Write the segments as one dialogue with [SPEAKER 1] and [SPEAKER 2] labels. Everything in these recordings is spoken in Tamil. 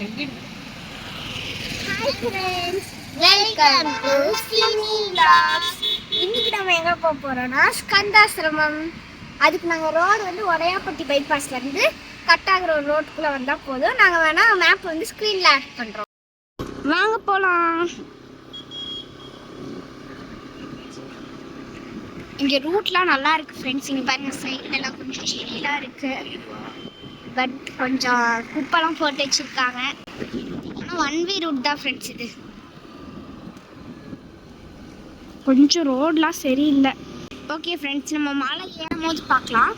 [SPEAKER 1] Hi friends, welcome to Simi Vlogs. இன்னைக்கு நம்ம எங்க போறோம்னா ஸ்கந்தாசிரமம். அதுக்கு நாங்க ரோடு வந்து ஒடையாப்பட்டி பைபாஸ்ல இருந்து கட்டாகிற ரோட்டுக்குள்ள வந்தா போதும். நாங்க வேணா மேப் வந்து ஸ்கிரீன்ல ஆட் பண்றோம். வாங்க போலாம். இங்க ரூட்லாம் நல்லா இருக்கு ஃப்ரெண்ட்ஸ். இங்க பாருங்க சைடுல எல்லாம் கொஞ்சம் செடியெல்லாம் இருக்கு. பட் கொஞ்சம் குப்பெல்லாம் போட்டு வச்சிருக்காங்க. ஆனால் ஒன் வே ரூட் தான் ஃப்ரெண்ட்ஸ். இது கொஞ்சம் ரோடெலாம் சரியில்லை. ஓகே ஃப்ரெண்ட்ஸ், நம்ம மலை ஏறும் போது பார்க்கலாம்.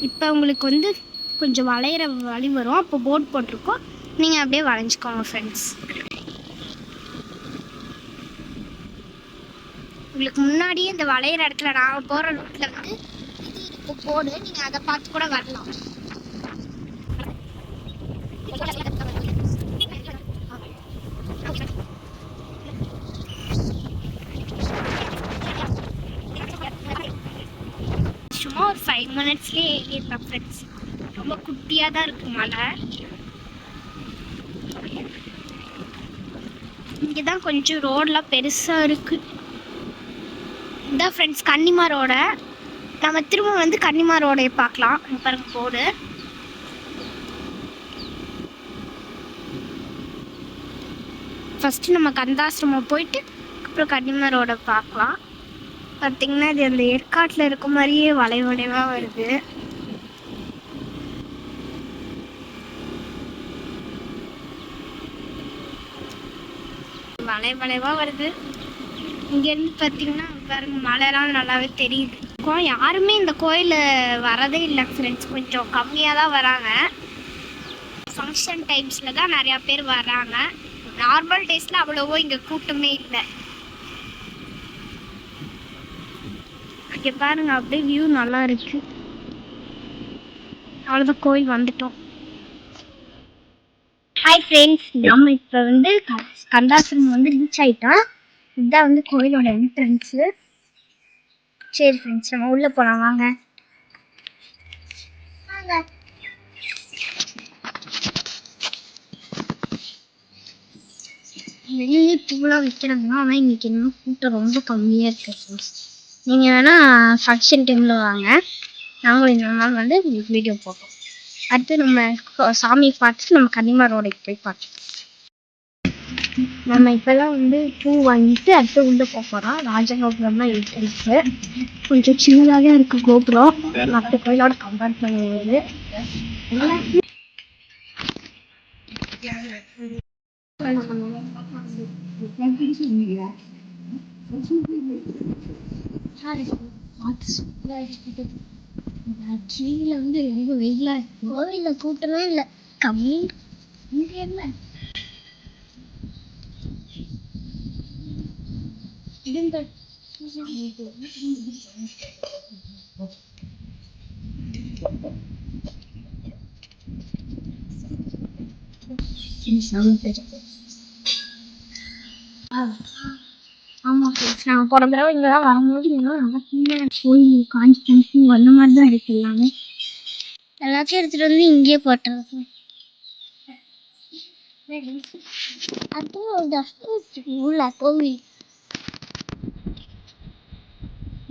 [SPEAKER 1] இப்போ உங்களுக்கு வந்து கொஞ்சம் வளையிற வழி வரும். அப்போ போட் போட்டிருக்கோம், நீங்கள் அப்படியே வளைஞ்சிக்கோங்க ஃப்ரெண்ட்ஸ். உங்களுக்கு முன்னாடியே இந்த வளையிற இடத்துல நாங்கள் போகிற ரூட்டில் வந்து இது இப்போ போடு, நீங்கள் அதை பார்த்து கூட வரலாம். சும்மா ஒரு 5 மினிட்ஸ்லேயே ஏறிடலாம் ஃப்ரெண்ட்ஸ். ரொம்ப குட்டியாக தான் இருக்குது மலை. இங்கே தான் கொஞ்சம் ரோடெலாம் பெருசாக இருக்குது. இதான் ஃப்ரெண்ட்ஸ் கன்னிமா ரோட. நம்ம திரும்ப வந்து கன்னிமா ரோடையை பார்க்கலாம். பாருங்க போடு. ஃபஸ்ட்டு நம்ம கந்தாசிரமம் போயிட்டு அப்புறம் கன்னிமா ரோடை பார்க்கலாம். பார்த்திங்கன்னா இது அந்த ஏற்காட்டில் இருக்க மாதிரியே வளைவளைவாக வருது. வளைவளைவாக வருது. இங்கேருந்து பார்த்தீங்கன்னா பாருங்க மலைலாம் நல்லாவே தெரியுது. யாருமே இந்த கோயிலில் வரதே இல்லை ஃப்ரெண்ட்ஸ். கொஞ்சம் கம்மியாக தான் வராங்க. ஃபங்க்ஷன் டைம்ஸில் தான் நிறையா பேர் வராங்க. நார்மல் டேஸில் அவ்வளவோ இங்கே கூட்டமே இல்லை. இங்கே பாருங்க அப்படியே வியூ நல்லா இருக்கு. அவ்வளோதான், கோயில் வந்துட்டோம். ஹாய் ஃப்ரெண்ட்ஸ், நம்ம இப்போ வந்து கந்தாசிரமம் வந்து ரீச் ஆகிட்டோம். இதுதான் வந்து கோயிலோட என்ட்ரன்ஸு. சரி ஃப்ரெண்ட்ஸ், நம்ம உள்ளே போகலாம் வாங்க. வெளியே பூலாம் வைக்கிறாங்க, ஆனால் இன்னைக்கு என்ன கூட்டம் ரொம்ப கம்மியாக இருக்கு ஃப்ரெண்ட்ஸ். நீங்கள் வேணால் ஃபங்க்ஷன் டைமில் வாங்க. நாங்களும் இந்த நாள் வந்து உங்களுக்கு வீடியோ போடுறோம். அடுத்து நம்ம சாமியை பார்த்துட்டு நம்ம கன்னிமா ரோடைக்கு போய் பார்க்கலாம். நம்ம இப்போல்லாம் வந்து பூ வாங்கிட்டு அடுத்து உள்ளே போகிறோம். ராஜகோபுரம்லாம் இருக்கு. கொஞ்சம் சின்னதாக இருக்குது கோபுரம், மற்ற கோயிலோட கம்பேர் பண்ணும்போது. ட்ரீல வந்து ரொம்ப வெயிலா இருக்கு. கோவில்ல கூட்டமே இல்லை, கம்மி. இங்க என்ன ஆமா ஃப்ரெண்ட்ஸ், நாங்கள் போன தடவை இங்கெல்லாம் வரும்போது இதெல்லாம் நல்லா கோயில் காஞ்சி அந்த மாதிரி தான் இருக்கு. எல்லாத்தையும் எடுத்துட்டு வந்து இங்கேயே போட்டுறது. உள்ள கோவில்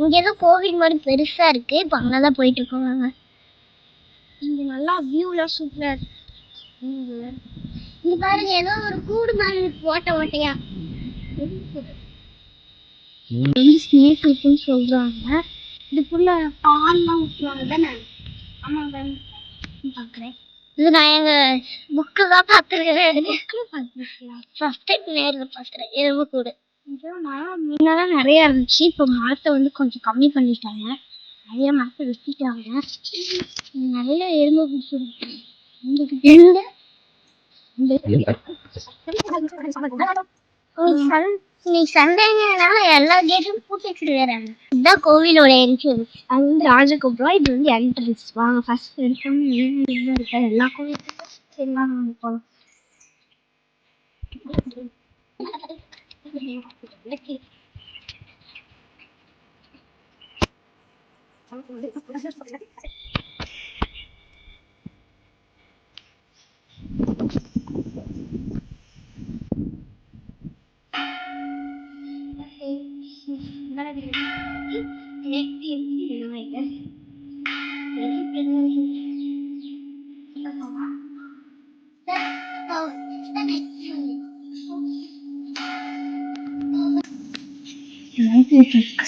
[SPEAKER 1] இங்க ஏதோ கோவில் மாதிரி பெருசா இருக்கு. இப்போ அங்கதான் போயிட்டு இருக்கோம். இங்க நல்லா வியூலாம் சூப்பரா இருக்கு. இங்க பாருங்க, ஏதோ ஒரு கூடு மாதிரி ஓட்ட ஓட்டையா ஸ்னேக் இருக்குன்னு சொல்றாங்க. இதுக்குள்ள பால்லாம் ஊற்றுவாங்க தானே? ஆமா தானே பாக்குறேன். இது நான் எங்க புக்கு தான் பார்த்துருக்கேன். ஃபர்ஸ்ட் டைம் நேரில் பார்க்குறேன் எறும்பு கூடு. முன்னெல்லாம் நிறைய இருந்துச்சு, இப்போ மரத்தை வந்து கொஞ்சம் கம்மி பண்ணிட்டாங்க. நிறைய மரத்தை வெட்டிட்டாங்க. நிறைய எறும்பு பிடிச்சிருக்கு. நீ சண்டேனால எல்லா கேட்டும் பூட்டி வச்சுருக்காங்க. இதுதான் கோவிலோட என்ட்ரன்ஸ். அது வந்து ராஜகோபுரம், இது வந்து என்ட்ரன்ஸ். வாங்க ஃபர்ஸ்ட் இருக்க எல்லா கோவிலுக்கும் சரி வாங்க போகலாம்.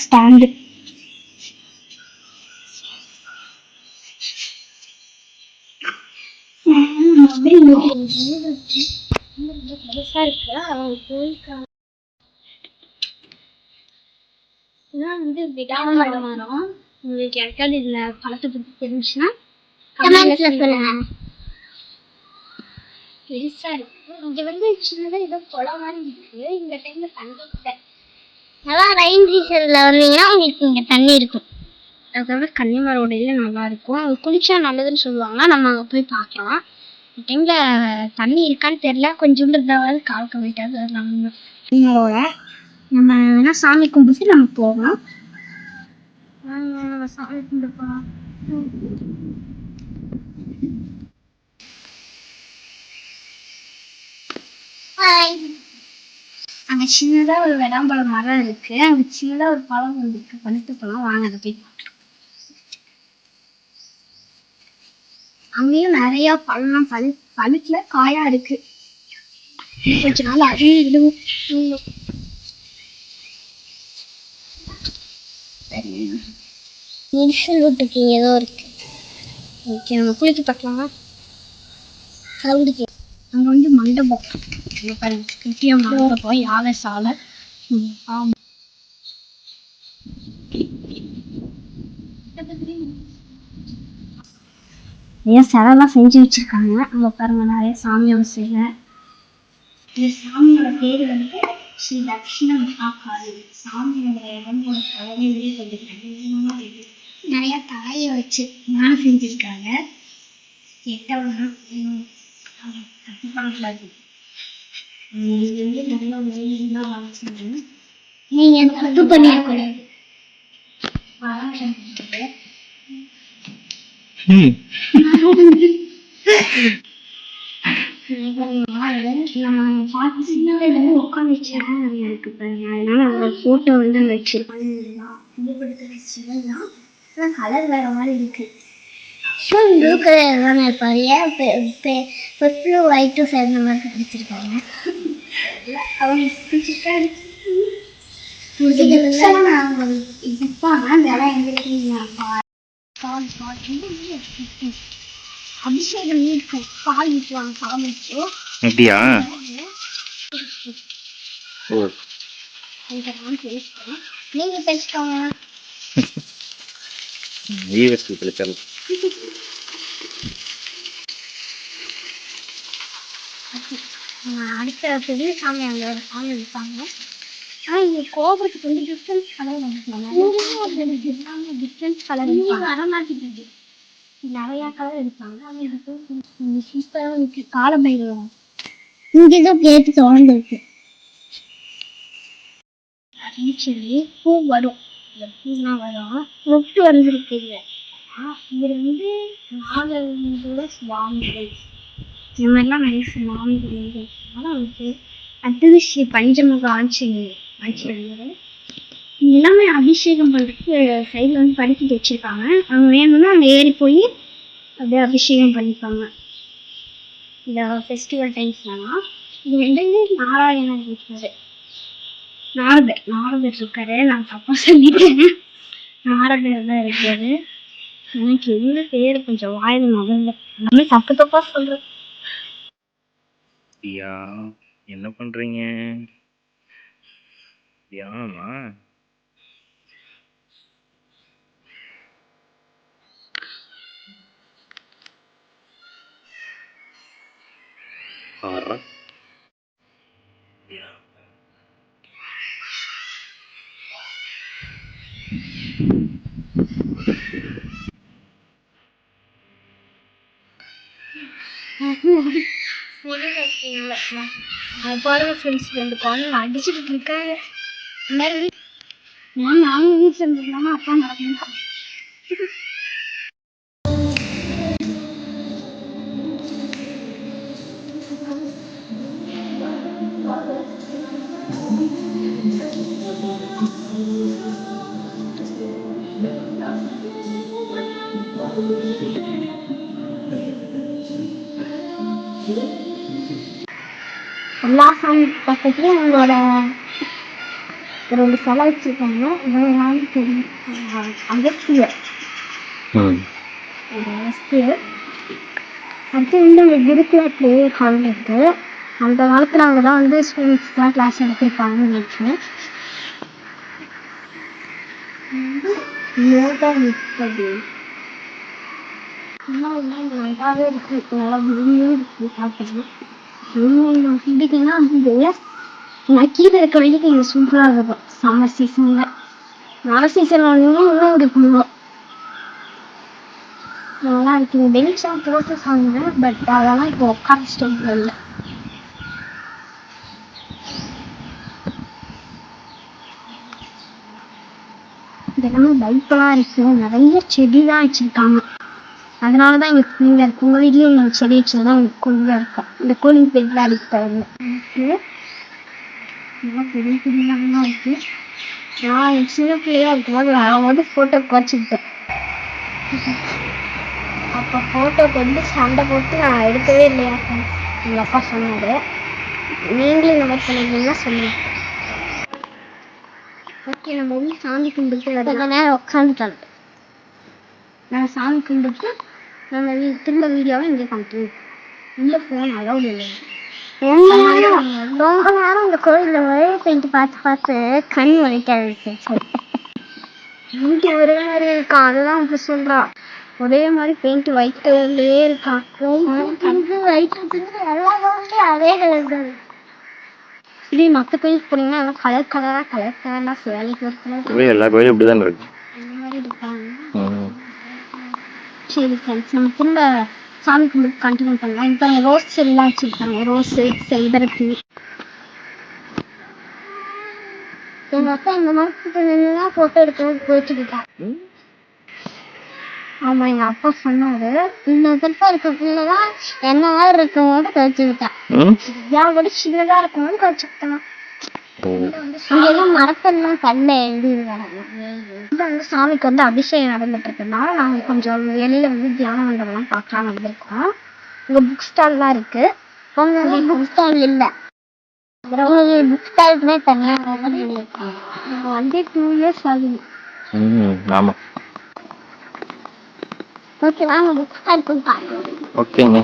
[SPEAKER 1] ஸ்டாண்டு. பெருசா இருக்கு. அவங்க போயிருக்காங்க. இதான் வந்து விடாம மரம். உங்களுக்கு யாருக்காவது இதுல பழத்தை பத்தி தெரிஞ்சுன்னா சொல்லுங்க. பெருசா இருக்கு. இங்க வந்து சின்னதா ஏதோ குளம் மாதிரி இருக்கு. இந்த டைம்ல தண்ணி இல்லை. நல்லா ரெயின் சீசன்ல வந்தீங்கன்னா உங்களுக்கு இங்க தண்ணி இருக்கும். அதுக்கப்புறம் கன்னிமரோட இது நல்லா இருக்கும். அது குளிச்சா நல்லதுன்னு சொல்லுவாங்க. நம்ம அங்கே போய் பார்க்கலாம். இந்த டைம்ல தண்ணி இருக்கான்னு தெரியல. கொஞ்சோண்டு இருந்தாலும் கால் கம்மிட்டாது. நம்மளோட நம்ம வேணா சாமி கும்பிட்டு நம்ம போகலாம். நம்ம சாமி கும்பிட்டு போகலாம். அங்க சின்னதா ஒரு விளாம்பழ மரம் இருக்கு. அங்க சின்னதா ஒரு பழம் வந்துருக்கு. பழுத்து பழம். வாங்க அதை போய் பார்க்கலாம். அங்கேயும் நிறைய பழம் பழுத்துல காயா இருக்கு. கொஞ்ச நாள் அழியும். வீட்டுக்கு ஏதோ இருக்கு. ஓகே, நம்ம குளிக்க பார்க்கலாமா? அங்க வந்து மண்டபம் கிட்டிய மண்டபம், யானை சாலை. நிறைய சிலைலாம் செஞ்சு வச்சிருக்காங்க. அங்க பாருங்க நிறைய சாமியோட சிலை. இந்த சாமியோட பேரு வந்து ஸ்ரீ தட்சிண மகாகாளி. சாமியோட நிறைய தலைய வச்சு ஞான செஞ்சிருக்காங்க. நீங்க தப்பு பண்ணிடக்கூடாது. போட்டோ வந்து வச்சிருக்கோம். கலர் வேற மாதிரி இருக்கு. ப்ளூ கலர் தானே இருப்பாரு. ஏன் ஒயிட்டும் சேர்ந்த மாதிரி பிடிச்சிருக்காங்க. அவங்க பிடிச்சிருக்காரு. அபிஷேகம் இருக்கும். பால் ஊற்றுவாங்க சாமிக்கு. அப்படியா? நீங்க பேசிக்கோங்க. அடுத்த பெரிய சாமி அங்க ஒரு சாமி இருப்பாங்க. ஆனா இங்க கோபுரத்துக்கு வந்து டிஃப்ரெண்ட் கலர் டிஃப்ரெண்ட் கலர் வரமாட்டேங்குது. நிறைய கலர் இருப்பாங்க. காலபைரவம் இங்க ஏதோ கேட்டு தொடர்ந்து இருக்கு. சொல்லி பூ வரும். இந்த பூனா வரும். முட்டு வந்துருக்கு. இவர் வந்து நாகரோட சுவாமிகள். இந்த மாதிரிலாம் நிறைய சுவாமிகள். அடுத்தது ஸ்ரீ பஞ்சமுக ஆஞ்சநேயர். எல்லாமே அபிஷேகம் பண்றதுக்கு சைட்ல வந்து படிக்கிட்டு வச்சிருக்காங்க. அவங்க வேணும்னா அங்கே ஏறி போய் அப்படியே அபிஷேகம் பண்ணிப்பாங்க. இந்த ஃபெஸ்டிவல் டைம்ஸ்லாம் இது வந்து நாராயணன் இருக்காரு. நாரதர் இருக்காரு. நான் தப்பா சொல்லிட்டேன். நாரதர் தான் இருக்காரு. எனக்கு எந்த பேரு கொஞ்சம் வாயில் முதல்ல எல்லாமே தப்பு தப்பா சொல்றேன்.
[SPEAKER 2] என்ன பண்றீங்க? தியானமா? ஆறா
[SPEAKER 1] அடிச்சுட்டு இருக்காங்க. நானும் வீட்டுல இருந்துருந்தாமா அப்பா நடக்கணும். எல்லா சாமி பக்கத்துலயும் உங்களோட 2 சிலை வச்சிருக்காங்க. இதெல்லாம் தெரியும். அகஸ்தியர். அகஸ்தியர். அடுத்து வந்து இந்த குருகுல ப்ரேயர் ஹால் இருக்கு. அந்த காலத்தில் அவங்க தான் வந்து ஸ்டூடெண்ட்ஸ்க்குலாம் கிளாஸ் எடுத்திருப்பாங்கன்னு நினைக்கிறேன். நல்லாவே இருக்கு. நல்லா விரும்பியும் இருக்கு சாப்பிடணும். பிடிக்குன்னா வந்து நான் கீழே இருக்க வரைக்கும் இங்கே சூப்பராக இருக்கும். சம்மர் சீசனில் மழை சீசன் ஒன்றுமே இன்னும் இருக்குங்க. நல்லா இருக்கு. பெனிஷன் போட்டு சொன்னேன். பட் அதெல்லாம் இப்போ உட்கார ஸ்டேஜில் இல்லை. இதெல்லாம் பைப்பெல்லாம் இருக்கு. நிறைய செடிதான் வச்சிருக்காங்க. அதனாலதான் எங்களுக்கு கூலிங்கா இருக்கு. உங்க வீட்லயும் நீங்க செடி வச்சதுதான் உங்களுக்கு கூலிங்கா இருக்கும். இந்த கூலிங் பெட்ல அடிக்கிறது பெரிய பெரியலாம் இருக்கு. நான் என் சின்ன பிள்ளையா இருக்கும்போது வரும்போது போட்டோக்கு வச்சுக்கிட்டேன். அப்ப போட்டோக்கு வந்து சண்டை போட்டு நான் எடுக்கவே இல்லையா எங்க அப்பா சொன்னாரு. நீங்களும் இந்த மாதிரி பண்ணிருந்தீங்கன்னா சொல்லுங்க. ஓகே, நம்ம வந்து சாமி கும்பிட்டு கொஞ்ச நேரம் உட்காந்துட்டாங்க. நான் சாமி கும்பிட்டு நம்ம திரும்ப வீடியோவை இங்கே கண்டினியூ. இந்த ஃபோன் அலௌட் இல்லை. ரொம்ப நேரம் இந்த கோயிலில் ஒரே பெயிண்ட் பார்த்து கண் வலிக்காது. பெயிண்ட் ஒரே மாதிரி இருக்கான். அதுதான் இப்போ சொல்கிறான். ஒரே மாதிரி பெயிண்ட் ஒயிட் கலர்லேயே இருக்கான். ஒயிட் எல்லா கோயிலையும் அதே கலர் தான். இதே மற்ற கோயிலுக்கு போனீங்கன்னா எல்லாம் கலர் கலராக சேலைக்கு
[SPEAKER 2] எல்லா கோயிலும் இப்படிதான் இருக்கு.
[SPEAKER 1] அந்த மாதிரி இருக்காங்க. சரி ஃப்ரெண்ட்ஸ், நம்ம திரும்ப சாமி கும்பிட்டு கண்டினியூ பண்ணலாம். இப்போ ரோஸ் செடிலாம் வச்சுருக்காங்க. ரோஸு, செம்பருத்தி. எங்கள் அப்பா இந்த மாதிரி ஃபோட்டோ எடுக்கணும்னு போயிட்டுருக்காங்க. ஆமாம், எங்கள் அப்பா சொன்னார். இந்த திருப்பா இருக்கிறதுலாம் என்ன மாதிரி இருக்கவங்க துவைச்சுக்கிட்டேன். என் கூட சின்னதாக இருக்கவங்க துவைச்சுக்கிட்டேன். இங்கெல்லாம் மரத்தெல்லாம் கல்ல எழுதிருக்காங்க. வந்து சாமிக்கு வந்து அபிஷேகம் நடந்துட்டு இருக்கனால நாங்கள் கொஞ்சம் வெளியில வந்து தியான மண்டபம்லாம் பார்க்கலாம் வந்திருக்கோம். இங்கே புக் ஸ்டால்லாம் இருக்கு. உங்க புக் ஸ்டால் இல்லை. புக் ஸ்டாலுக்குமே தனியாக வந்து 2 years ஆகுது.
[SPEAKER 2] ஆமா.
[SPEAKER 1] ஓகே, வாங்க புக் ஸ்டால் போய் பார்க்கலாம்.
[SPEAKER 2] ஓகேங்க.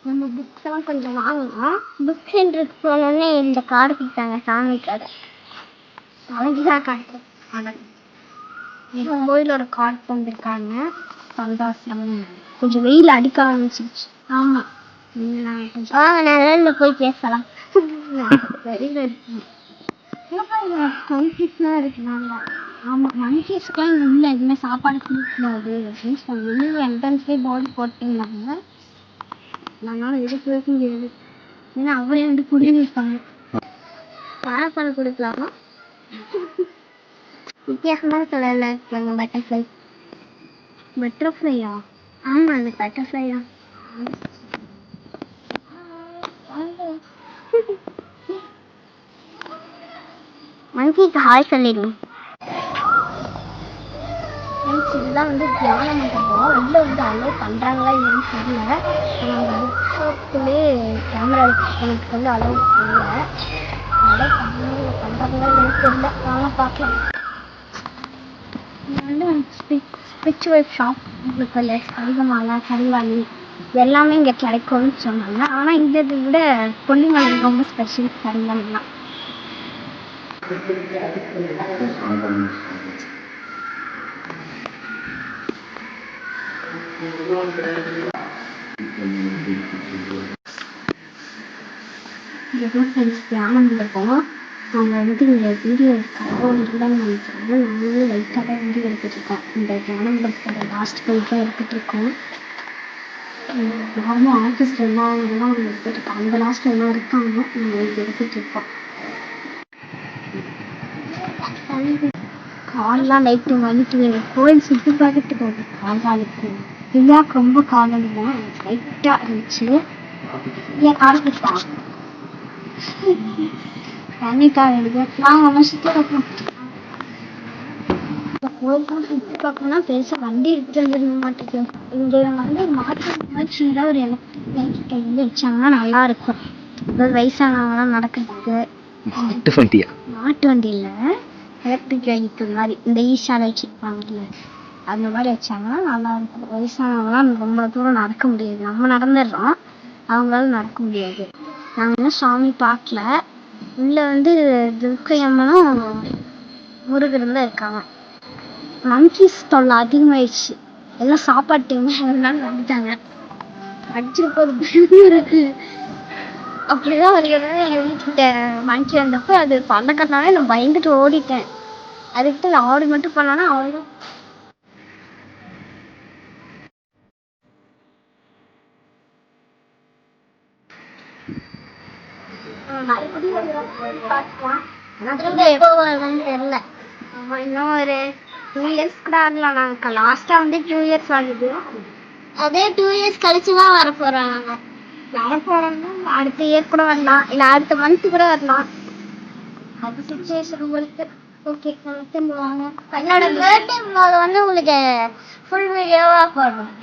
[SPEAKER 1] நம்ம புக்ஸ் எல்லாம் கொஞ்சம் வாங்கலாம். புக் சென்டருக்கு போனோடனே இந்த கார்டு கொடுத்தாங்க, சாமி கார்டு. அழகுதான் காட்டு. கோயிலோட கார்டு தந்திருக்காங்க. சந்தோஷம். கொஞ்சம் வெயில் அடிக்க ஆரம்பிச்சிருச்சு. ஆமா, நிழல்ல போய் பேசலாம். வெளியில இருக்கு. மங்கிஸ்லாம் இருக்குனாங்க. ஆமாம், மங்கிஸ்க்குலாம் உள்ள எதுவுமே சாப்பாடு கொடுக்கூடாது அப்படின்னு சொல்லி என்ட்ரன்ஸ்லேயே போர்டு போட்டிருந்தாங்க. அதனால எதுக்கு முடியாது. ஏன்னா அவரே வந்து குடியிருப்பாங்க. வாழைப்பழம் கொடுக்கலாமா? வித்தியாசமான கலர்ல இருக்காங்க. பட்டர்ஃப்ளை. பட்டர்ஃப்ளையா? ஆமா, அந்த பட்டர்ஃப்ளை தான். மங்கிக்கு ஹாய் சொல்லிடுங்க. இதுதான் வந்து தியான மண்டபம். உள்ள வந்து அலோவ் பண்ணுறாங்களா இல்லைன்னு தெரியல. நம்ம புக் ஷாப்புக்குள்ளே கேமரா எனக்கு வந்து அலோவ் பண்ணல. அலோவ் பண்ணுறாங்களா இல்லைன்னு தெரியல. வாங்க பார்க்கலாம். இது வந்து ஸ்பிரிச்சுவல் ஷாப். உங்களுக்கு இல்லை கரிகமாலை, கரிவாளி எல்லாமே இங்கே கிடைக்கும்னு சொன்னாங்க. ஆனால் இந்த இதை விட கொல்லிமலை ரொம்ப ஸ்பெஷல். கரிவாலிலாம் தியானம் இருக்கும். அவங்க வந்து இந்த வீடியோ எடுக்காம இல்லைன்னு நினைக்கிறாங்க. நாங்களும் லைட்டாக தான் வீடியோ எடுத்துட்டு இருக்கோம். இந்த தியானம் படத்தோட லாஸ்ட் போய் தான் எடுத்துட்டு இருக்கோம். ரொம்ப ஆர்டிஸ்ட் எல்லாம் எடுத்துட்டு இருக்கோம். அந்த லாஸ்ட் எல்லாம் இருக்காங்க. நாங்கள் எடுத்துட்டு இருக்கோம். கால்லாம் லைட்டு வலிக்குது. கோயில் சுற்றி பார்த்துட்டு போகுது. காலாளுக்கு விழாக்கு ரொம்ப காலம் லைட்டாக இருந்துச்சு. ஏன் காலத்துட்டா தண்ணிக்காக எடுக்க நாங்கள் சுற்றி பார்க்கணும். ஊருக்கும் சுற்றி பார்க்கணும்னா பெருசாக வண்டி எடுத்துட்டு வந்துருக்க மாட்டேங்குது. இங்கே வந்து மாற்று சின்னதாக ஒரு எலக்ட்ரிக் வந்து வச்சாங்கன்னா நல்லா இருக்கும். அதாவது வயசானவங்களாம் நடக்கிறதுக்கு. மாட்டு வண்டி இல்லை, எலக்ட்ரிக் வெஹிக்கிள் மாதிரி இந்த ஈஷாவில் வச்சுருப்பாங்கல்ல, அந்த மாதிரி வச்சாங்கன்னா நல்லா இருக்கும். வயசானவங்களாம் ரொம்ப தூரம் நடக்க முடியாது. நம்ம நடந்துடுறோம், அவங்களால நடக்க முடியாது. நாங்கள் இன்னும் சாமி பார்க்கல. உள்ள வந்து துர்க்கை அம்மனும் முருகரும் தான் இருக்காங்க. மங்கீஸ் தொல்லை அதிகமாயிடுச்சு. எல்லாம் சாப்பாடு டைம் அதனால வந்துட்டாங்க. அடிச்சிருப்பது இருக்கு. அப்படிதான் வருகிறது. எங்கள் வீட்டுக்கிட்ட மங்கி வந்தப்போ அது பண்ணக்கட்டினாலே நான் பயந்துட்டு ஓடிட்டேன். அதுக்கிட்ட ஆடு மட்டும் பண்ணானா அவ்வளோதான். எப்போ வருதுன்னு தெரியல. இன்னும் ஒரு 2 years கூட ஆகலாம். நாங்கள் லாஸ்ட்டாக வந்து 2 years ஆகுது. அதே 2 years கழிச்சுதான் வரப்போறாங்க. வரப்போறோம்னா அடுத்த இயர் கூட வரலாம், இல்லை அடுத்த மந்த் கூட வரலாம். அது சுச்சுவேஷன் உங்களுக்கு. ஓகே, திரும்ப வாங்க. என்னோட பர்த்டே வந்து உங்களுக்கு ஃபுல் வீடியோவாக போடணும்.